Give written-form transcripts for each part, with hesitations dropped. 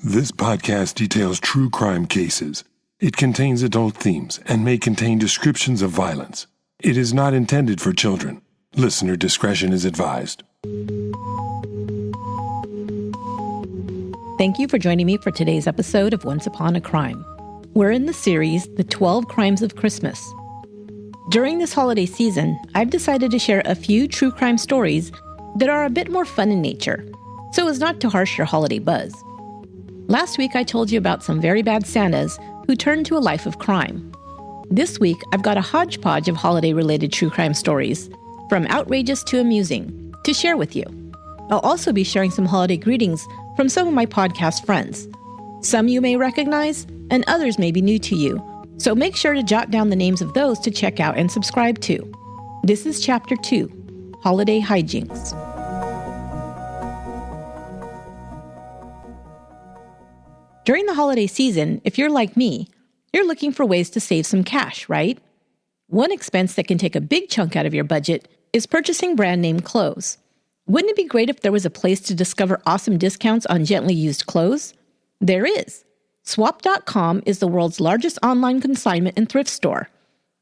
This podcast details true crime cases. It contains adult themes and may contain descriptions of violence. It is not intended for children. Listener discretion is advised. Thank you for joining me for today's episode of Once Upon a Crime. We're in the series, The 12 Crimes of Christmas. During this holiday season, I've decided to share a few true crime stories that are a bit more fun in nature, so as not to harsh your holiday buzz. Last week, I told you about some very bad Santas who turned to a life of crime. This week, I've got a hodgepodge of holiday-related true crime stories, from outrageous to amusing, to share with you. I'll also be sharing some holiday greetings from some of my podcast friends. Some you may recognize, and others may be new to you, so make sure to jot down the names of those to check out and subscribe to. This is Chapter 2, Holiday Hijinx. During the holiday season, if you're like me, you're looking for ways to save some cash, right? One expense that can take a big chunk out of your budget is purchasing brand name clothes. Wouldn't it be great if there was a place to discover awesome discounts on gently used clothes? There is. Swap.com is the world's largest online consignment and thrift store.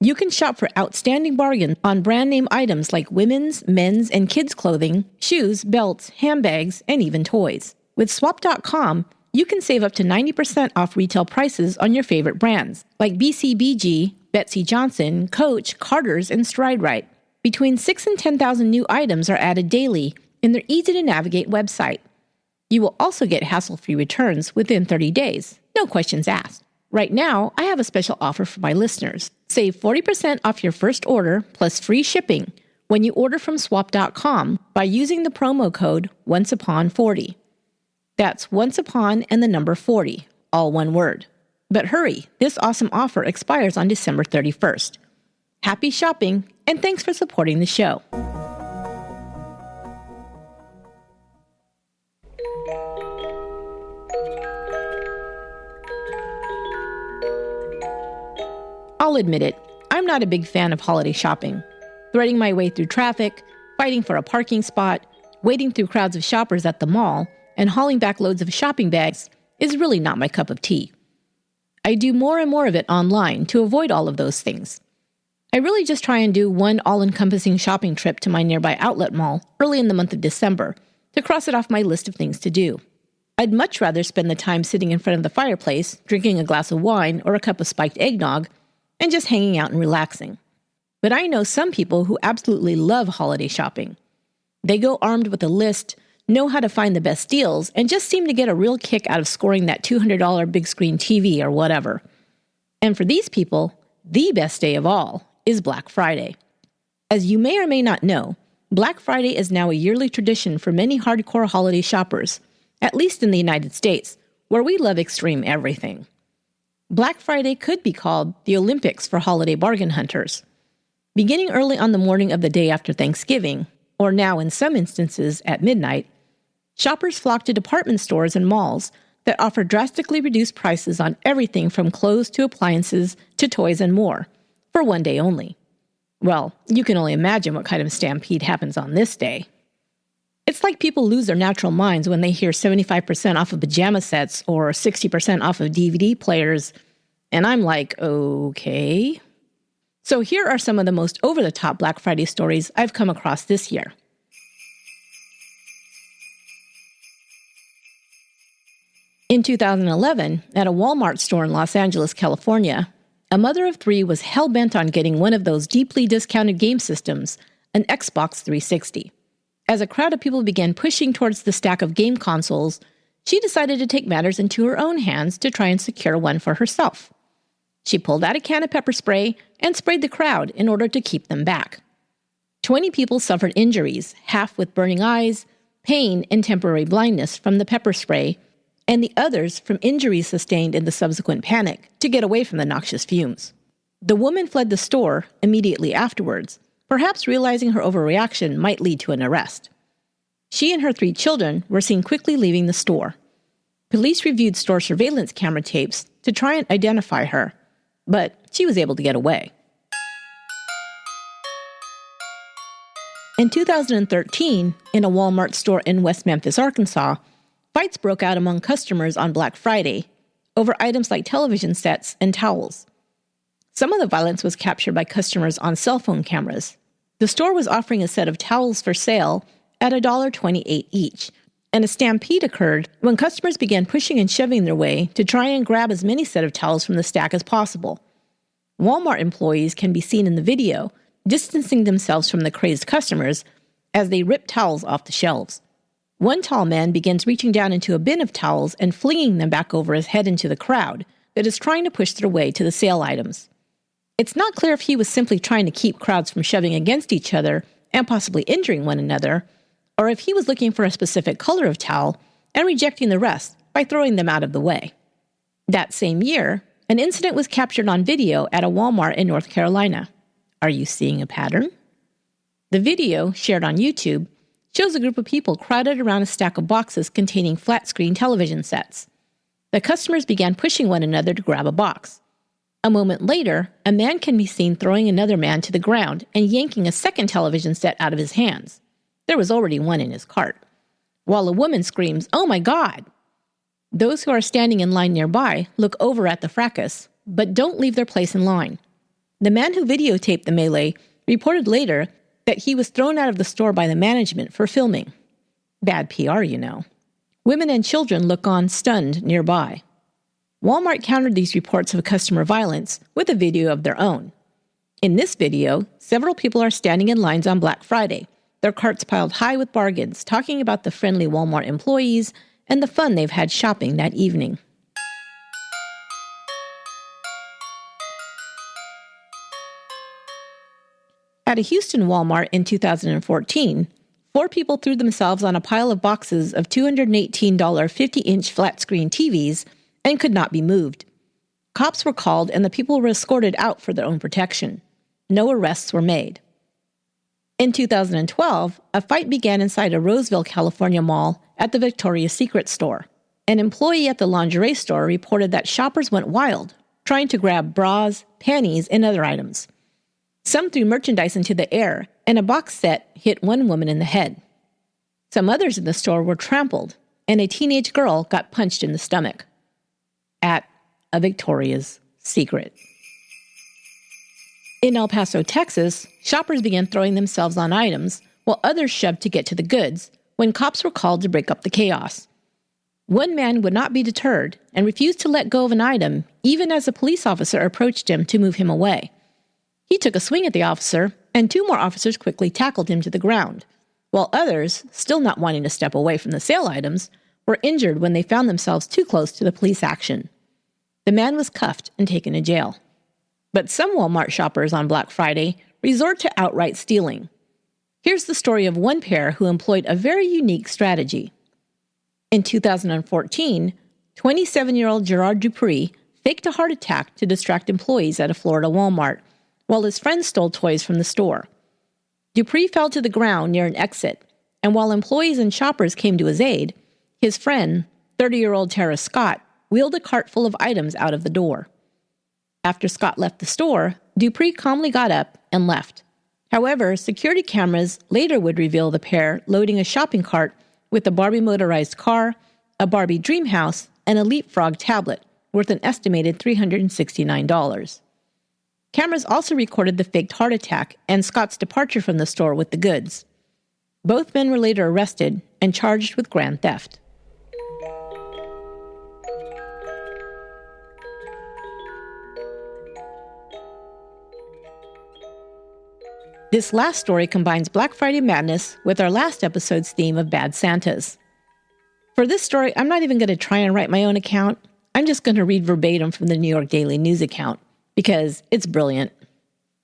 You can shop for outstanding bargains on brand name items like women's, men's, and kids' clothing, shoes, belts, handbags, and even toys. With Swap.com, you can save up to 90% off retail prices on your favorite brands, like BCBG, Betsy Johnson, Coach, Carter's, and Stride Rite. Between 6,000 and 10,000 new items are added daily in their easy-to-navigate website. You will also get hassle-free returns within 30 days, no questions asked. Right now, I have a special offer for my listeners. Save 40% off your first order plus free shipping when you order from Swap.com by using the promo code ONCEUPON40. That's once upon and the number 40, all one word. But hurry, this awesome offer expires on December 31st. Happy shopping, and thanks for supporting the show. I'll admit it, I'm not a big fan of holiday shopping. Threading my way through traffic, fighting for a parking spot, wading through crowds of shoppers at the mall, and hauling back loads of shopping bags is really not my cup of tea. I do more and more of it online to avoid all of those things. I really just try and do one all-encompassing shopping trip to my nearby outlet mall early in the month of December to cross it off my list of things to do. I'd much rather spend the time sitting in front of the fireplace, drinking a glass of wine or a cup of spiked eggnog, and just hanging out and relaxing. But I know some people who absolutely love holiday shopping. They go armed with a list, know how to find the best deals, and just seem to get a real kick out of scoring that $200 big screen TV or whatever. And for these people, the best day of all is Black Friday. As you may or may not know, Black Friday is now a yearly tradition for many hardcore holiday shoppers, at least in the United States, where we love extreme everything. Black Friday could be called the Olympics for holiday bargain hunters. Beginning early on the morning of the day after Thanksgiving, or now in some instances at midnight, shoppers flock to department stores and malls that offer drastically reduced prices on everything from clothes to appliances to toys and more, for one day only. Well, you can only imagine what kind of stampede happens on this day. It's like people lose their natural minds when they hear 75% off of pajama sets or 60% off of DVD players, and I'm like, okay. So here are some of the most over-the-top Black Friday stories I've come across this year. In 2011, at a Walmart store in Los Angeles, California, a mother of three was hell-bent on getting one of those deeply discounted game systems, an Xbox 360. As a crowd of people began pushing towards the stack of game consoles, she decided to take matters into her own hands to try and secure one for herself. She pulled out a can of pepper spray and sprayed the crowd in order to keep them back. 20 people suffered injuries, half with burning eyes, pain, and temporary blindness from the pepper spray, and the others from injuries sustained in the subsequent panic to get away from the noxious fumes. The woman fled the store immediately afterwards, perhaps realizing her overreaction might lead to an arrest. She and her 3 children were seen quickly leaving the store. Police reviewed store surveillance camera tapes to try and identify her, but she was able to get away. In 2013, in a Walmart store in West Memphis, Arkansas, Fights broke out among customers on Black Friday over items like television sets and towels. Some of the violence was captured by customers on cell phone cameras. The store was offering a set of towels for sale at $1.28 each, and a stampede occurred when customers began pushing and shoving their way to try and grab as many set of towels from the stack as possible. Walmart employees can be seen in the video distancing themselves from the crazed customers as they rip towels off the shelves. One tall man begins reaching down into a bin of towels and flinging them back over his head into the crowd that is trying to push their way to the sale items. It's not clear if he was simply trying to keep crowds from shoving against each other and possibly injuring one another, or if he was looking for a specific color of towel and rejecting the rest by throwing them out of the way. That same year, an incident was captured on video at a Walmart in North Carolina. Are you seeing a pattern? The video, shared on YouTube, shows a group of people crowded around a stack of boxes containing flat-screen television sets. The customers began pushing one another to grab a box. A moment later, a man can be seen throwing another man to the ground and yanking a second television set out of his hands. There was already one in his cart. While a woman screams, "Oh my God!" Those who are standing in line nearby look over at the fracas, but don't leave their place in line. The man who videotaped the melee reported later that he was thrown out of the store by the management for filming. Bad PR, you know. Women and children look on stunned nearby. Walmart countered these reports of customer violence with a video of their own. In this video, several people are standing in lines on Black Friday, their carts piled high with bargains, talking about the friendly Walmart employees and the fun they've had shopping that evening. At a Houston Walmart in 2014, 4 people threw themselves on a pile of boxes of $218 50-inch flat-screen TVs and could not be moved. Cops were called and the people were escorted out for their own protection. No arrests were made. In 2012, a fight began inside a Roseville, California mall at the Victoria's Secret store. An employee at the lingerie store reported that shoppers went wild, trying to grab bras, panties, and other items. Some threw merchandise into the air, and a box set hit one woman in the head. Some others in the store were trampled, and a teenage girl got punched in the stomach. At a Victoria's Secret. In El Paso, Texas, shoppers began throwing themselves on items, while others shoved to get to the goods, when cops were called to break up the chaos. One man would not be deterred and refused to let go of an item, even as a police officer approached him to move him away. He took a swing at the officer, and 2 more officers quickly tackled him to the ground, while others, still not wanting to step away from the sale items, were injured when they found themselves too close to the police action. The man was cuffed and taken to jail. But some Walmart shoppers on Black Friday resort to outright stealing. Here's the story of one pair who employed a very unique strategy. In 2014, 27-year-old Gerard Dupree faked a heart attack to distract employees at a Florida Walmart, while his friends stole toys from the store. Dupree fell to the ground near an exit, and while employees and shoppers came to his aid, his friend, 30-year-old Tara Scott, wheeled a cart full of items out of the door. After Scott left the store, Dupree calmly got up and left. However, security cameras later would reveal the pair loading a shopping cart with a Barbie motorized car, a Barbie dream house, and a Leapfrog tablet, worth an estimated $369. Cameras also recorded the faked heart attack and Scott's departure from the store with the goods. Both men were later arrested and charged with grand theft. This last story combines Black Friday madness with our last episode's theme of bad Santas. For this story, I'm not even going to try and write my own account. I'm just going to read verbatim from the New York Daily News account, because it's brilliant.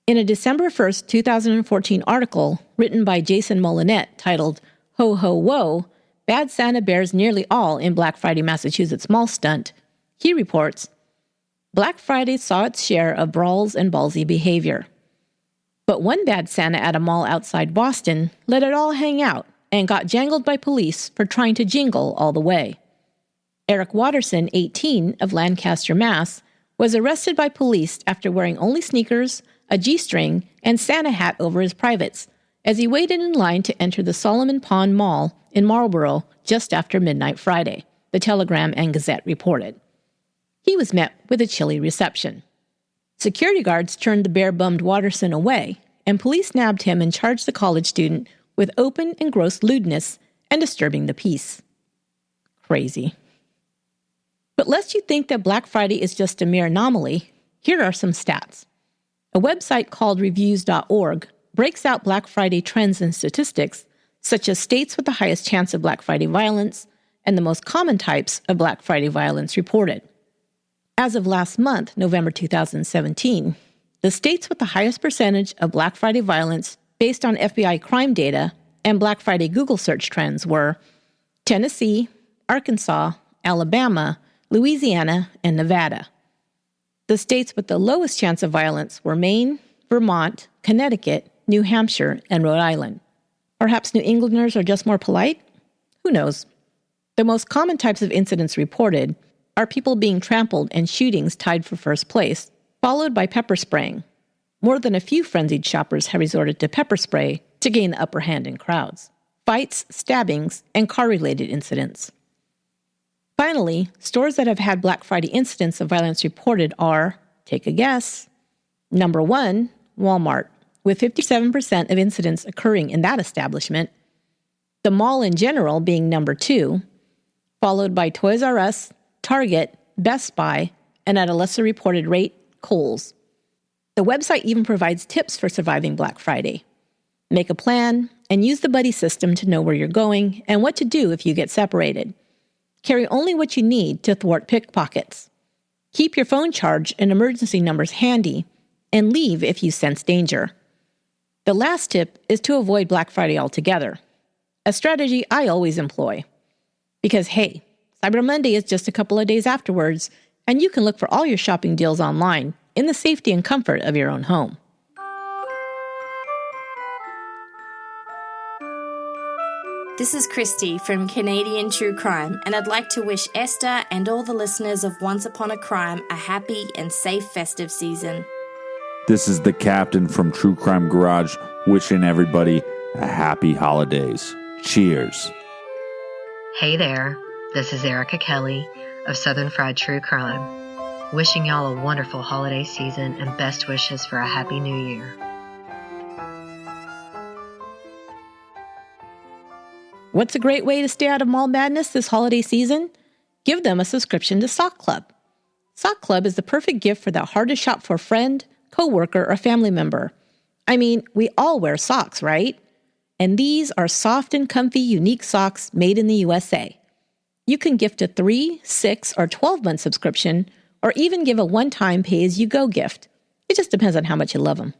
In a December 1st, 2014 article written by Jason Molinette titled, "Ho Ho Whoa, Bad Santa Bears Nearly All in Black Friday Massachusetts Mall Stunt," he reports, Black Friday saw its share of brawls and ballsy behavior. But one bad Santa at a mall outside Boston let it all hang out and got jangled by police for trying to jingle all the way. Eric Watterson, 18, of Lancaster, Mass., was arrested by police after wearing only sneakers, a G-string, and Santa hat over his privates as he waited in line to enter the Solomon Pond Mall in Marlborough just after midnight Friday. the Telegram and Gazette reported. He was met with a chilly reception. Security guards turned the bare-bummed Watterson away, and police nabbed him and charged the college student with open and gross lewdness and disturbing the peace. Crazy. But lest you think that Black Friday is just a mere anomaly, here are some stats. A website called reviews.org breaks out Black Friday trends and statistics, such as states with the highest chance of Black Friday violence and the most common types of Black Friday violence reported. As of last month, November 2017, the states with the highest percentage of Black Friday violence based on FBI crime data and Black Friday Google search trends were Tennessee, Arkansas, Alabama, Louisiana, and Nevada. The states with the lowest chance of violence were Maine, Vermont, Connecticut, New Hampshire, and Rhode Island. Perhaps New Englanders are just more polite? Who knows? The most common types of incidents reported are people being trampled and shootings tied for first place, followed by pepper spraying. More than a few frenzied shoppers have resorted to pepper spray to gain the upper hand in crowds. Fights, stabbings, and car-related incidents. Finally, stores that have had Black Friday incidents of violence reported are, take a guess, number 1, Walmart, with 57% of incidents occurring in that establishment, the mall in general being number 2, followed by Toys R Us, Target, Best Buy, and at a lesser reported rate, Kohl's. The website even provides tips for surviving Black Friday. Make a plan and use the buddy system to know where you're going and what to do if you get separated. Carry only what you need to thwart pickpockets. Keep your phone charged and emergency numbers handy, and leave if you sense danger. The last tip is to avoid Black Friday altogether, a strategy I always employ. Because hey, Cyber Monday is just a couple of days afterwards, and you can look for all your shopping deals online in the safety and comfort of your own home. This is Christy from Canadian True Crime, and I'd like to wish Esther and all the listeners of Once Upon a Crime a happy and safe festive season. This is the captain from True Crime Garage, wishing everybody a happy holidays. Cheers. Hey there, this is Erica Kelly of Southern Fried True Crime, wishing y'all a wonderful holiday season and best wishes for a happy new year. What's a great way to stay out of mall madness this holiday season? Give them a subscription to Sock Club. Sock Club is the perfect gift for that hard-to-shop-for friend, coworker, or family member. I mean, we all wear socks, right? And these are soft and comfy, unique socks made in the USA. You can gift a 3, 6, or 12-month subscription, or even give a one-time pay-as-you-go gift. It just depends on how much you love them.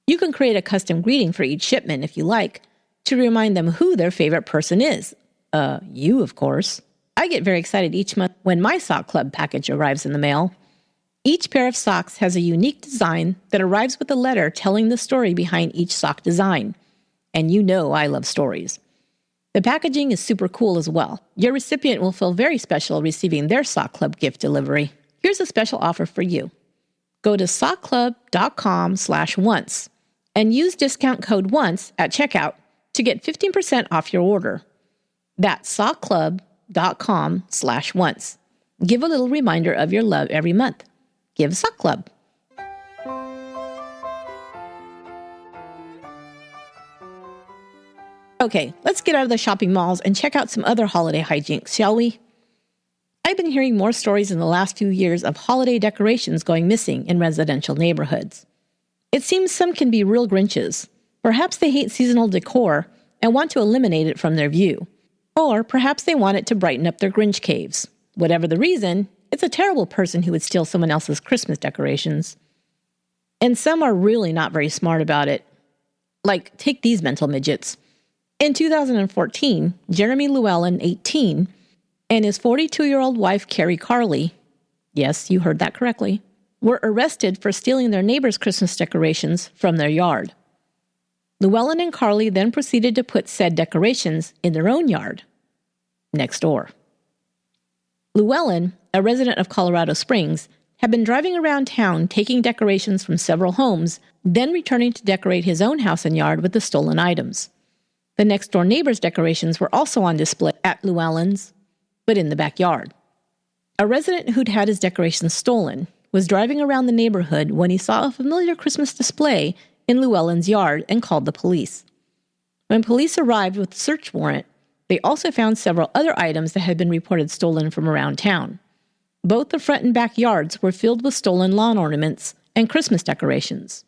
You can create a custom greeting for each shipment if you like, to remind them who their favorite person is. You, of course. I get very excited each month when my Sock Club package arrives in the mail. Each pair of socks has a unique design that arrives with a letter telling the story behind each sock design. And you know I love stories. The packaging is super cool as well. Your recipient will feel very special receiving their Sock Club gift delivery. Here's a special offer for you. Go to sockclub.com/once and use discount code ONCE at checkout to get 15% off your order. That's sockclub.com/once. Give a little reminder of your love every month. Give Sock Club. Okay, let's get out of the shopping malls and check out some other holiday hijinks, shall we? I've been hearing more stories in the last few years of holiday decorations going missing in residential neighborhoods. It seems some can be real Grinches. Perhaps they hate seasonal decor and want to eliminate it from their view. Or perhaps they want it to brighten up their Grinch caves. Whatever the reason, it's a terrible person who would steal someone else's Christmas decorations. And some are really not very smart about it. Like, take these mental midgets. In 2014, Jeremy Llewellyn, 18, and his 42-year-old wife, Carrie Carley, yes, you heard that correctly, were arrested for stealing their neighbor's Christmas decorations from their yard. Llewellyn and Carley then proceeded to put said decorations in their own yard, next door. Llewellyn, a resident of Colorado Springs, had been driving around town taking decorations from several homes, then returning to decorate his own house and yard with the stolen items. The next-door neighbor's decorations were also on display at Llewellyn's. but in the backyard. A resident who'd had his decorations stolen was driving around the neighborhood when he saw a familiar Christmas display in Llewellyn's yard and called the police. When police arrived with a search warrant, they also found several other items that had been reported stolen from around town. Both the front and back yards were filled with stolen lawn ornaments and Christmas decorations.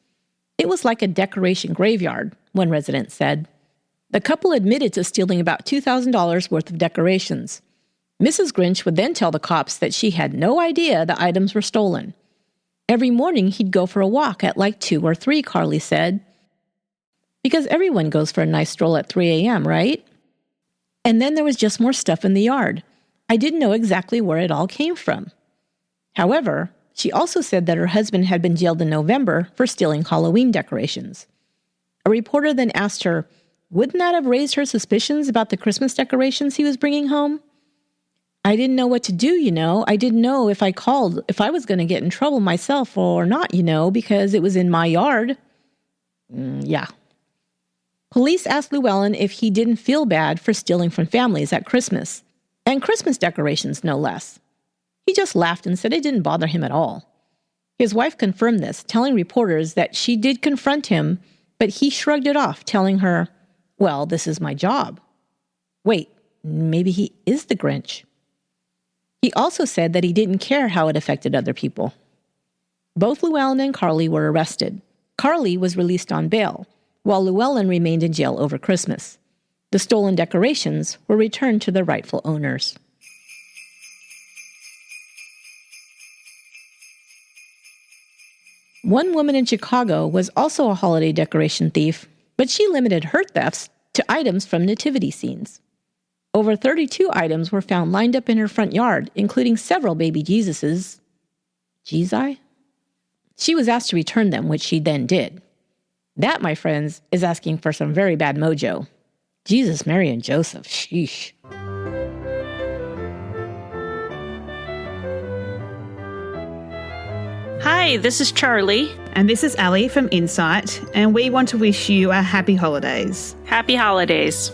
It was like a decoration graveyard, one resident said. The couple admitted to stealing about $2,000 worth of decorations. Mrs. Grinch would then tell the cops that she had no idea the items were stolen. Every morning he'd go for a walk at like 2 or 3, Carly said. Because everyone goes for a nice stroll at 3 a.m., right? And then there was just more stuff in the yard. I didn't know exactly where it all came from. However, she also said that her husband had been jailed in November for stealing Halloween decorations. A reporter then asked her, wouldn't that have raised her suspicions about the Christmas decorations he was bringing home? I didn't know what to do, I didn't know if I called, if I was going to get in trouble myself or not, because it was in my yard. Yeah. Police asked Llewellyn if he didn't feel bad for stealing from families at Christmas, and Christmas decorations, no less. He just laughed and said it didn't bother him at all. His wife confirmed this, telling reporters that she did confront him, but he shrugged it off, telling her, well, this is my job. Wait, maybe he is the Grinch. He also said that he didn't care how it affected other people. Both Llewellyn and Carly were arrested. Carly was released on bail, while Llewellyn remained in jail over Christmas. The stolen decorations were returned to their rightful owners. One woman in Chicago was also a holiday decoration thief, but she limited her thefts to items from nativity scenes. Over 32 items were found lined up in her front yard, including several baby Jesuses. Jesus? She was asked to return them, which she then did. That, my friends, is asking for some very bad mojo. Jesus, Mary, and Joseph. Sheesh. Hi, this is Charlie. And this is Ali from Insight, and we want to wish you a happy holidays. Happy holidays.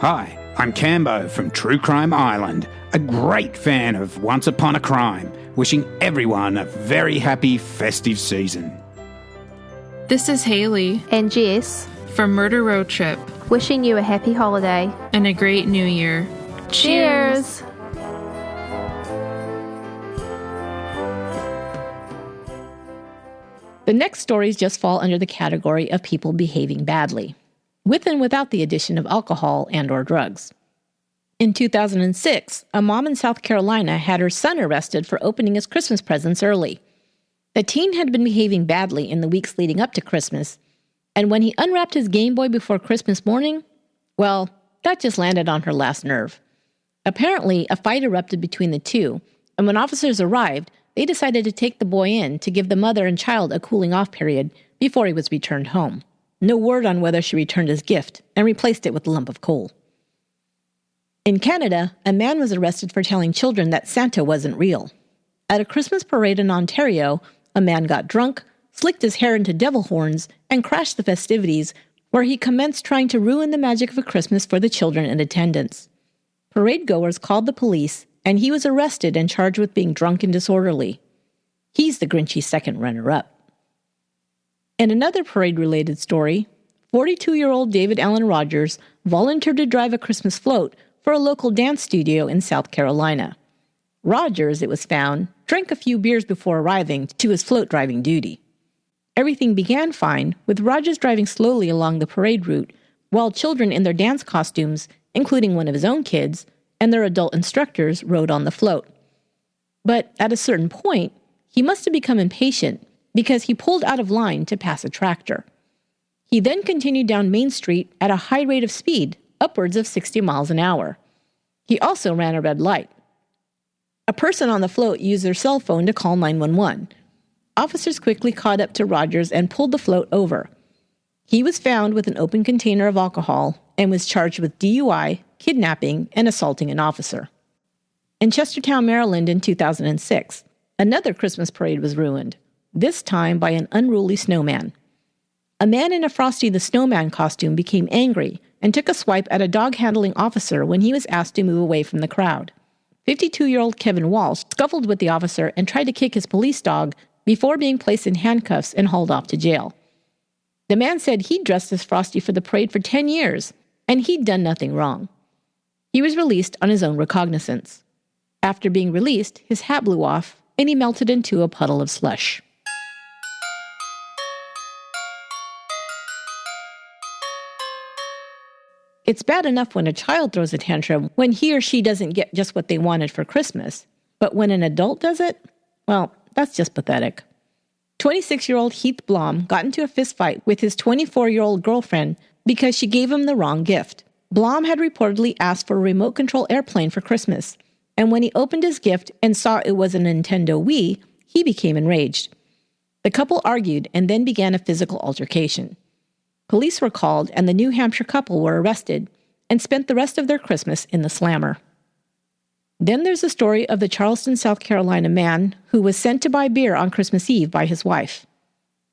Hi, I'm Cambo from True Crime Island, a great fan of Once Upon a Crime, wishing everyone a very happy festive season. This is Haley and Jess from Murder Road Trip, wishing you a happy holiday and a great new year. Cheers! The next stories just fall under the category of people behaving badly, with and without the addition of alcohol and/or drugs. In 2006, a mom in South Carolina had her son arrested for opening his Christmas presents early. The teen had been behaving badly in the weeks leading up to Christmas, and when he unwrapped his Game Boy before Christmas morning, well, that just landed on her last nerve. Apparently, a fight erupted between the two, and when officers arrived, they decided to take the boy in to give the mother and child a cooling-off period before he was returned home. No word on whether she returned his gift and replaced it with a lump of coal. In Canada, a man was arrested for telling children that Santa wasn't real. At a Christmas parade in Ontario, a man got drunk, slicked his hair into devil horns, and crashed the festivities, where he commenced trying to ruin the magic of a Christmas for the children in attendance. Parade goers called the police, and he was arrested and charged with being drunk and disorderly. He's the Grinchy's second runner-up. In another parade-related story, 42-year-old David Allen Rogers volunteered to drive a Christmas float for a local dance studio in South Carolina. Rogers, it was found, drank a few beers before arriving to his float driving duty. Everything began fine, with Rogers driving slowly along the parade route, while children in their dance costumes, including one of his own kids, and their adult instructors rode on the float. But at a certain point, he must have become impatient because he pulled out of line to pass a tractor. He then continued down Main Street at a high rate of speed, upwards of 60 miles an hour. He also ran a red light. A person on the float used their cell phone to call 911. Officers quickly caught up to Rogers and pulled the float over. He was found with an open container of alcohol and was charged with DUI, kidnapping, and assaulting an officer. In Chestertown, Maryland in 2006, another Christmas parade was ruined, this time by an unruly snowman. A man in a Frosty the Snowman costume became angry and took a swipe at a dog-handling officer when he was asked to move away from the crowd. 52-year-old Kevin Walsh scuffled with the officer and tried to kick his police dog before being placed in handcuffs and hauled off to jail. The man said he'd dressed as Frosty for the parade for 10 years, and he'd done nothing wrong. He was released on his own recognizance. After being released, his hat blew off, and he melted into a puddle of slush. It's bad enough when a child throws a tantrum when he or she doesn't get just what they wanted for Christmas. But when an adult does it, well, that's just pathetic. 26-year-old Heath Blom got into a fistfight with his 24-year-old girlfriend because she gave him the wrong gift. Blom had reportedly asked for a remote control airplane for Christmas, and when he opened his gift and saw it was a Nintendo Wii, he became enraged. The couple argued and then began a physical altercation. Police were called, and the New Hampshire couple were arrested and spent the rest of their Christmas in the slammer. Then there's the story of the Charleston, South Carolina man who was sent to buy beer on Christmas Eve by his wife.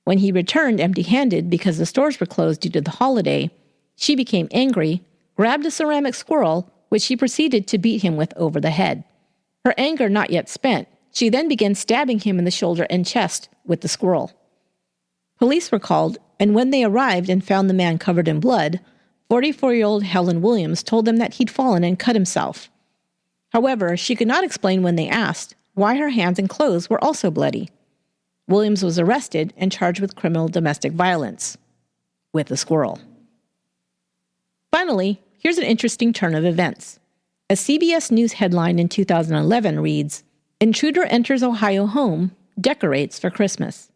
When he returned empty-handed because the stores were closed due to the holiday, she became angry, grabbed a ceramic squirrel, which she proceeded to beat him with over the head. Her anger not yet spent, she then began stabbing him in the shoulder and chest with the squirrel. Police were called, and when they arrived and found the man covered in blood, 44-year-old Helen Williams told them that he'd fallen and cut himself. However, she could not explain when they asked why her hands and clothes were also bloody. Williams was arrested and charged with criminal domestic violence with a squirrel. Finally, here's an interesting turn of events. A CBS News headline in 2011 reads, "Intruder enters Ohio home, decorates for Christmas."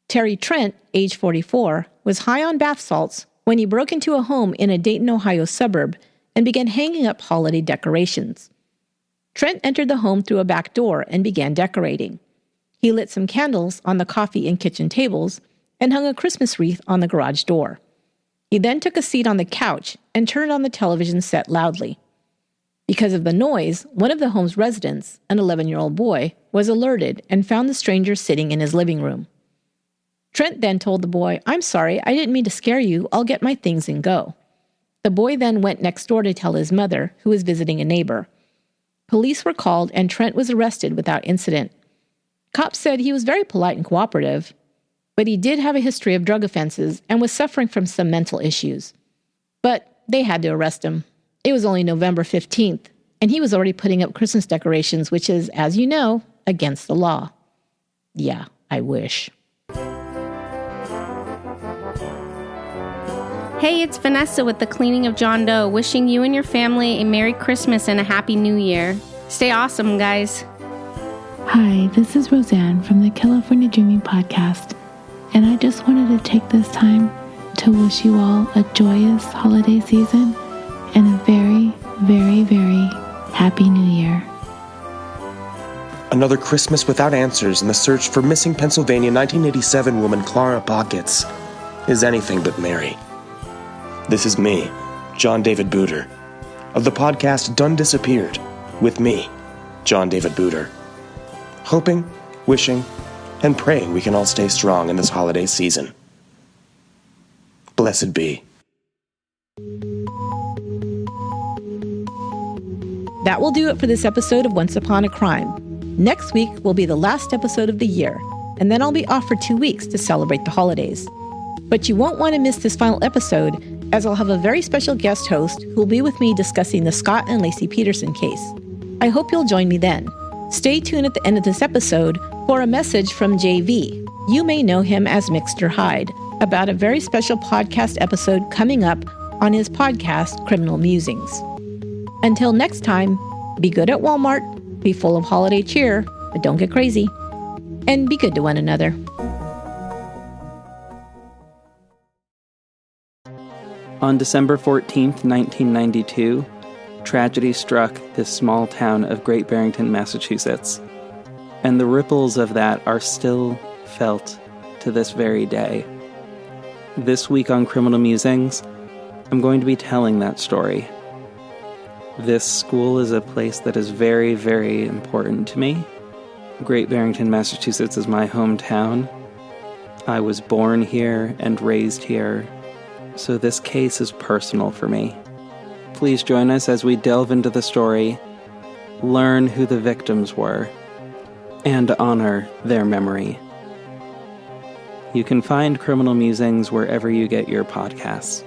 Terry Trent, age 44, was high on bath salts when he broke into a home in a Dayton, Ohio suburb and began hanging up holiday decorations. Trent entered the home through a back door and began decorating. He lit some candles on the coffee and kitchen tables and hung a Christmas wreath on the garage door. He then took a seat on the couch and turned on the television set loudly. Because of the noise, one of the home's residents, an 11-year-old boy, was alerted and found the stranger sitting in his living room. Trent then told the boy, "I'm sorry, I didn't mean to scare you. I'll get my things and go." The boy then went next door to tell his mother, who was visiting a neighbor. Police were called and Trent was arrested without incident. Cops said he was very polite and cooperative, but he did have a history of drug offenses and was suffering from some mental issues. But they had to arrest him. It was only November 15th, and he was already putting up Christmas decorations, which is, as you know, against the law. Yeah, I wish. Hey, it's Vanessa with the Cleaning of John Doe, wishing you and your family a Merry Christmas and a Happy New Year. Stay awesome, guys. Hi, this is Roseanne from the Killifornia Dreaming Podcast, and I just wanted to take this time to wish you all a joyous holiday season and a very, very, very Happy New Year. Another Christmas without answers in the search for missing Pennsylvania 1987 woman Clara Pockets is anything but merry. This is me, John David Booter, of the podcast Done Disappeared, with me, John David Booter. Hoping, wishing, and praying we can all stay strong in this holiday season. Blessed be. That will do it for this episode of Once Upon a Crime. Next week will be the last episode of the year, and then I'll be off for 2 weeks to celebrate the holidays. But you won't want to miss this final episode, as I'll have a very special guest host who will be with me discussing the Scott and Lacey Peterson case. I hope you'll join me then. Stay tuned at the end of this episode for a message from JV. You may know him as Mixter Hyde, about a very special podcast episode coming up on his podcast, Criminal Musings. Until next time, be good at Walmart, be full of holiday cheer, but don't get crazy, and be good to one another. On December 14th, 1992, tragedy struck this small town of Great Barrington, Massachusetts, and the ripples of that are still felt to this very day. This week on Criminal Musings, I'm going to be telling that story. This school is a place that is very, very important to me. Great Barrington, Massachusetts is my hometown. I was born here and raised here, so this case is personal for me. Please join us as we delve into the story learn who the victims were, and honor their memory. You can find Criminal Musings wherever you get your podcasts.